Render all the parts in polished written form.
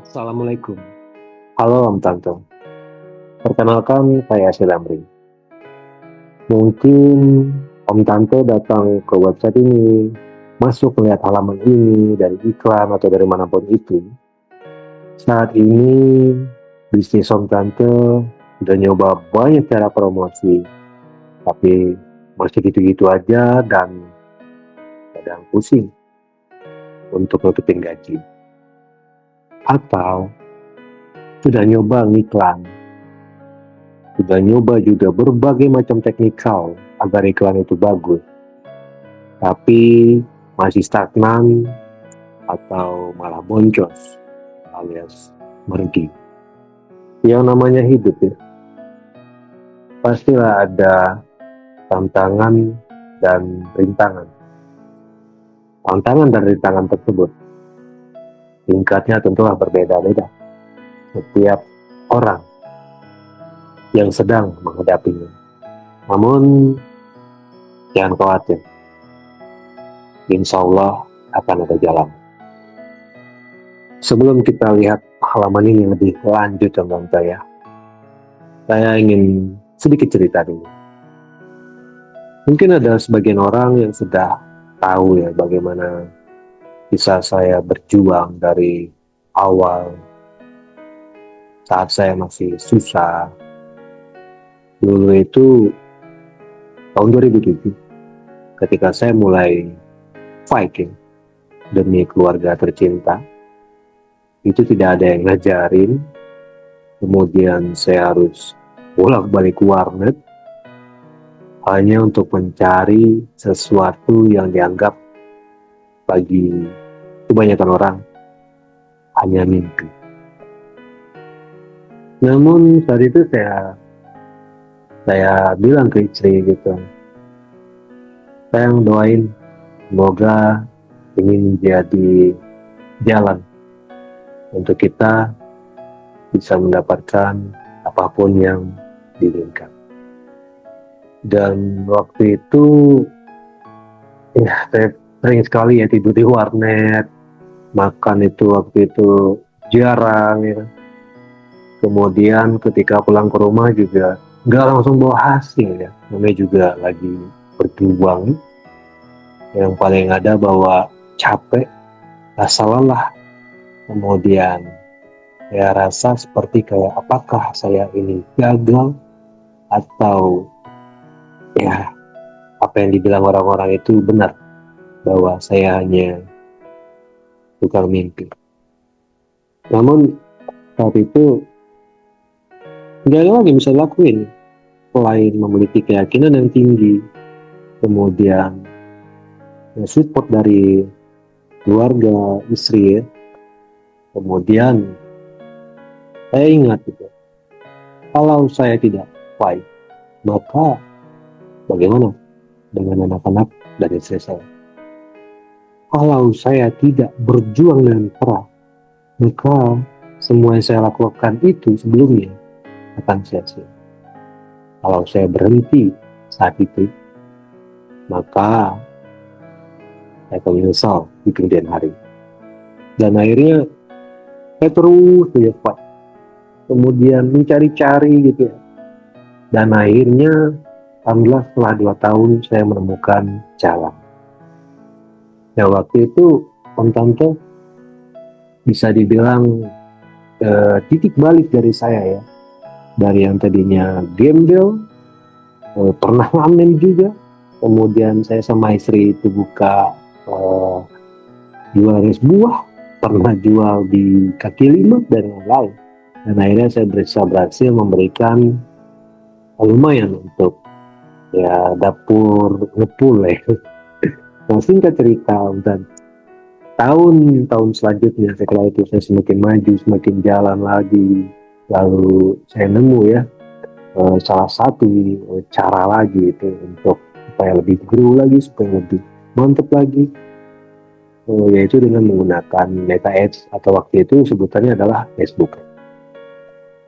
Assalamualaikum. Halo Om Tante. Perkenalkan saya Silamri. Mungkin Om Tante datang ke website ini, masuk melihat halaman ini dari iklan atau dari manapun itu. Saat ini bisnis Om Tante udah nyoba banyak cara promosi, tapi masih gitu-gitu aja dan kadang pusing untuk nutupin gaji. Atau sudah nyoba ngiklan, sudah nyoba juga berbagai macam teknikal agar iklan itu bagus, tapi masih stagnan atau malah boncos alias merugi. Yang namanya hidup ya, pastilah ada tantangan dan rintangan. Tantangan dan rintangan tersebut tingkatnya tentulah berbeda-beda setiap orang yang sedang menghadapinya. Namun jangan khawatir, insya Allah akan ada jalan. Sebelum kita lihat halaman ini lebih lanjut tentang saya ingin sedikit cerita dulu. Mungkin ada sebagian orang yang sudah tahu ya bagaimana kisah saya berjuang dari awal saat saya masih susah. Dulu itu tahun 2007 ketika saya mulai fighting demi keluarga tercinta. Itu tidak ada yang ngajarin, kemudian saya harus bolak-balik warnet hanya untuk mencari sesuatu yang dianggap bagi kebanyakan orang hanya mimpi. Namun saat itu saya bilang ke istri gitu, sayang doain semoga ini menjadi jalan untuk kita bisa mendapatkan apapun yang diinginkan. Dan waktu itu ya saya sering sekali ya tidur di warnet, makan itu waktu itu jarang ya. Kemudian ketika pulang ke rumah juga nggak langsung bawa hasil ya, namanya juga lagi berjuang. Yang paling ada bawa capek, rasa lelah. Kemudian saya rasa seperti kayak apakah saya ini gagal atau ya apa yang dibilang orang-orang itu benar bahwa saya hanya tukang mimpi. Namun saat itu nggak ada lagi bisa lakuin selain memiliki keyakinan yang tinggi, kemudian support dari keluarga, istri ya. Kemudian saya ingat gitu, kalau saya tidak fight, maka bagaimana dengan anak-anak dan istri saya? Kalau saya tidak berjuang dengan keras, maka semua yang saya lakukan itu sebelumnya akan sia-sia. Kalau saya berhenti saat itu, maka saya akan menyesal di kemudian hari. Dan akhirnya saya terus fight, kemudian mencari-cari gitu ya. Dan akhirnya alhamdulillah setelah 2 tahun saya menemukan jalan. Ya waktu itu Om Tante bisa dibilang titik balik dari saya ya. Dari yang tadinya gembel, pernah ngamen juga. Kemudian saya sama istri itu buka jual es buah, pernah jual di kaki lima dan lain-lain. Dan akhirnya saya berhasil memberikan lumayan untuk ya dapur ngepul ya. Nah, singkat cerita dan tahun-tahun selanjutnya setelah itu saya semakin maju, semakin jalan lagi. Lalu saya nemu ya salah satu cara lagi itu untuk supaya lebih grow lagi, supaya lebih mantap lagi, yaitu dengan menggunakan Meta Ads atau waktu itu sebutannya adalah Facebook.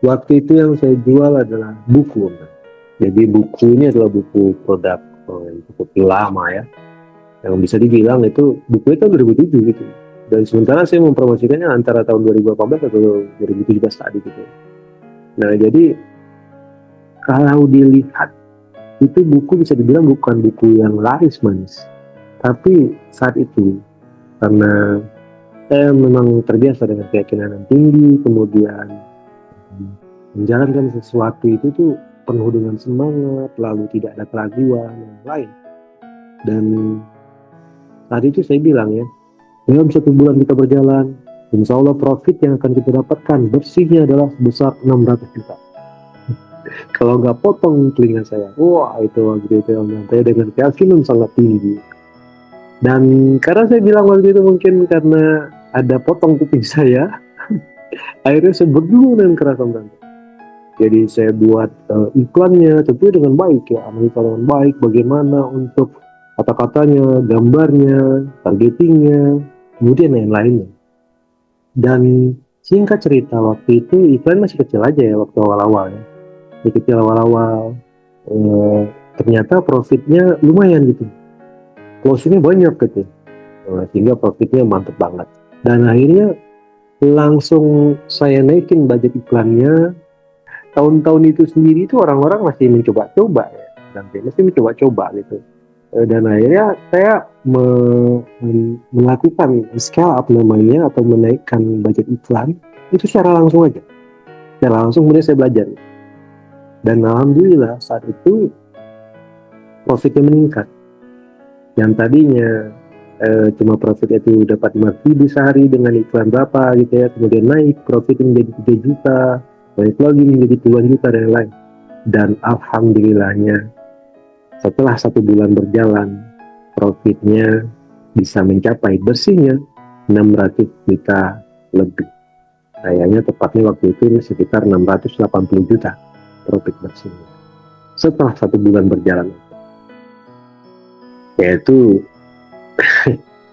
Waktu itu yang saya jual adalah buku. Jadi buku ini adalah buku produk yang cukup lama ya, yang bisa dibilang itu buku itu 2007 gitu. Dan sementara saya mempromosikannya antara tahun 2018 atau 2017 tadi gitu. Nah jadi kalau dilihat itu buku bisa dibilang bukan buku yang laris manis, tapi saat itu karena saya memang terbiasa dengan keyakinan yang tinggi, kemudian menjalankan sesuatu itu tuh penuh dengan semangat, lalu tidak ada keraguan yang lain. Dan saat itu saya bilang ya, dalam 1 bulan kita berjalan, insya Allah profit yang akan kita dapatkan bersihnya adalah sebesar 600 juta. Kalau nggak potong telinga saya, wah itu waktu itu saya dengan keyakinan sangat tinggi. Dan karena saya bilang waktu itu mungkin karena ada potong kuping saya, akhirnya saya berguru dengan keras teman. Jadi saya buat iklannya tentu dengan baik ya, analisa dengan baik bagaimana untuk kata-katanya, gambarnya, targetingnya, kemudian lain-lainnya. Dan singkat cerita waktu itu iklan masih kecil aja ya waktu awal-awal ya. Kecil awal-awal, ternyata profitnya lumayan gitu, closingnya banyak gitu, sehingga profitnya mantep banget. Dan akhirnya langsung saya naikin budget iklannya. Tahun-tahun itu sendiri itu orang-orang masih mencoba-coba ya, dan masih mencoba-coba gitu. Dan akhirnya saya melakukan scale up namanya atau menaikkan budget iklan itu secara langsung aja. Secara langsung kemudian saya belajar. Dan alhamdulillah saat itu profitnya meningkat. Yang tadinya cuma profit itu dapat 5.000 sehari dengan iklan berapa gitu ya, kemudian naik profitnya menjadi 3 juta, naik lagi menjadi puluhan juta dan lain. Dan alhamdulillahnya setelah 1 bulan berjalan profitnya bisa mencapai bersihnya 600 juta lebih. Kayaknya tepatnya waktu itu sekitar 680 juta profit bersihnya setelah 1 bulan berjalan, yaitu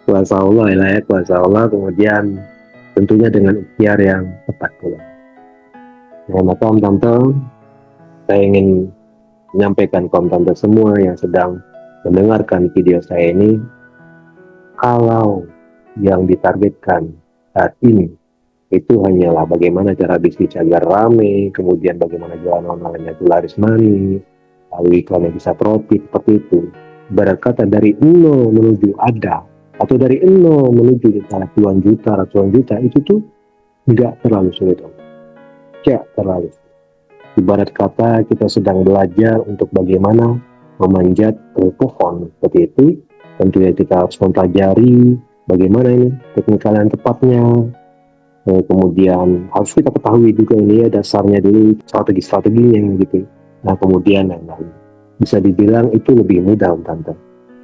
kuasa Allah ya, kuasa Allah, kemudian tentunya dengan ikhtiar yang tepat pula. Nah, maka Om Tante, saya ingin menyampaikan ke Om Tante semua yang sedang mendengarkan video saya ini, kalau yang ditargetkan saat ini itu hanyalah bagaimana cara bisnis agar rame, kemudian bagaimana jualan online itu laris manis, lalu iklannya bisa profit seperti itu. Ibarat kata dari 0 menuju ada, atau dari 0 menuju puluhan juta, ratusan juta, itu tuh nggak terlalu sulit, Om. Ya, terlalu. Ibarat kata kita sedang belajar untuk bagaimana memanjat pohon seperti itu. Tentunya kita harus mempelajari bagaimana ini teknikal yang tepatnya. Kemudian harus kita ketahui juga ini ya dasarnya dulu, strategi-strateginya gitu. Nah kemudian yang lain bisa dibilang itu lebih mudah, Om Tante.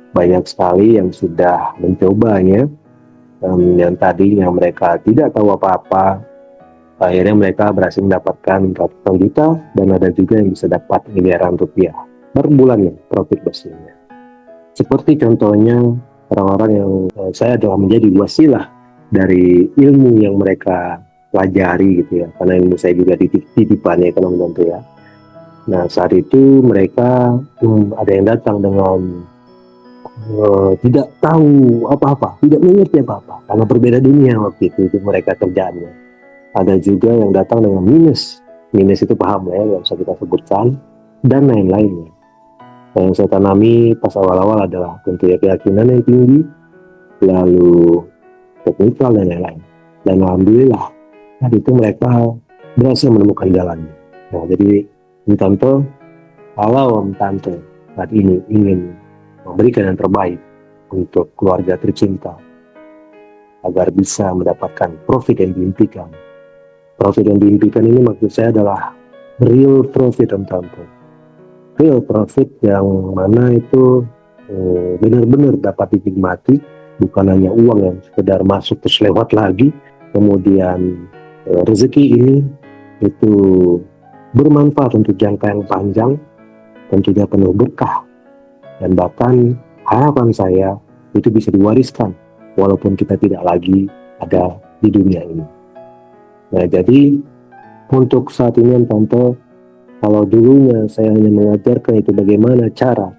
Banyak sekali yang sudah mencobanya, yang tadinya mereka tidak tahu apa-apa, akhirnya mereka berhasil mendapatkan ratusan juta, dan ada juga yang bisa dapat miliaran rupiah per bulannya profit bersihnya. Seperti contohnya orang-orang yang saya adalah menjadi wasilah dari ilmu yang mereka pelajari gitu ya, karena ilmu saya juga titipannya kalau tentu ya. Nah saat itu mereka ada yang datang dengan tidak tahu apa-apa, tidak mengerti apa-apa, karena berbeda dunia waktu itu mereka kerjaannya. Ada juga yang datang dengan minus itu paham ya, yang bisa kita sebutkan, dan lain-lainnya. Yang saya tanami pas awal-awal adalah tentunya keyakinan yang tinggi, lalu teknikal dan lain-lain. Dan alhamdulillah saat itu mereka berhasil menemukan jalannya. Nah, jadi Om Tante, kalau Om Tante saat ini ingin memberikan yang terbaik untuk keluarga tercinta agar bisa mendapatkan profit yang diimpikan. Profit yang diimpikan ini maksud saya adalah real profit, Om Tante. Real profit yang mana itu benar-benar dapat dinikmati, bukan hanya uang yang sekedar masuk terus lewat lagi. Kemudian rezeki ini itu bermanfaat untuk jangka yang panjang dan juga penuh berkah, dan bahkan harapan saya itu bisa diwariskan walaupun kita tidak lagi ada di dunia ini. Nah jadi untuk saat ini Tante, kalau dulunya saya hanya mengajarkan itu bagaimana cara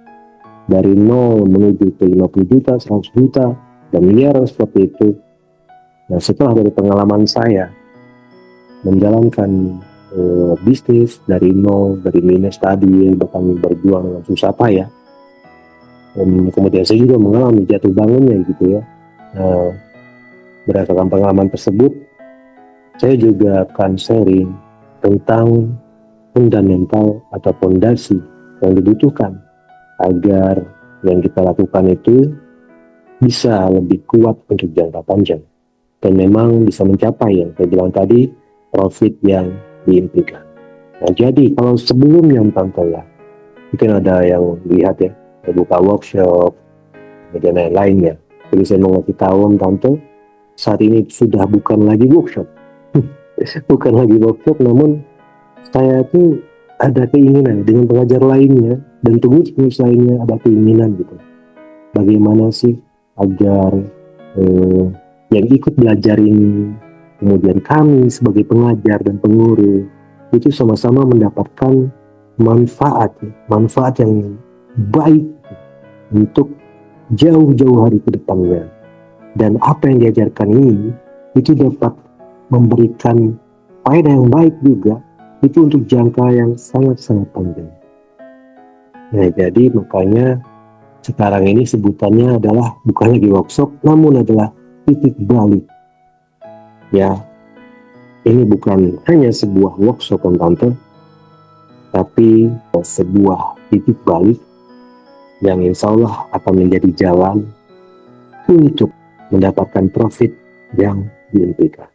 dari 0 menuju ke 50 juta, 100 juta, dan miliaran seperti itu, Nah, setelah dari pengalaman saya menjalankan bisnis dari nol, dari minus tadi, bahkan berjuang dengan susah payah, kemudian saya juga mengalami jatuh bangunnya gitu ya. Nah, berdasarkan pengalaman tersebut, saya juga akan sharing tentang fundamental atau fondasi yang dibutuhkan agar yang kita lakukan itu bisa lebih kuat untuk jangka panjang dan memang bisa mencapai yang saya bilang tadi, profit yang diimpikan. Nah, jadi kalau sebelumnya Tante ya, mungkin ada yang lihat ya, saya buka workshop, kemudian lain-lainnya. Jadi saya mau ngasih tahu Tante, saat ini sudah bukan lagi workshop. Bukan lagi workshop, namun saya tuh ada keinginan dengan pengajar lainnya dan pengurus lainnya ada keinginan gitu. Bagaimana sih agar yang ikut belajar ini, kemudian kami sebagai pengajar dan pengurus itu sama-sama mendapatkan manfaat yang baik untuk jauh-jauh hari ke depannya. Dan apa yang diajarkan ini itu dapat memberikan faedah yang baik juga itu untuk jangka yang sangat-sangat panjang. Nah, jadi makanya sekarang ini sebutannya adalah bukan lagi workshop, namun adalah titik balik. Ya, ini bukan hanya sebuah workshop Tante, tapi sebuah titik balik yang insya Allah akan menjadi jalan untuk mendapatkan profit yang diimpikan.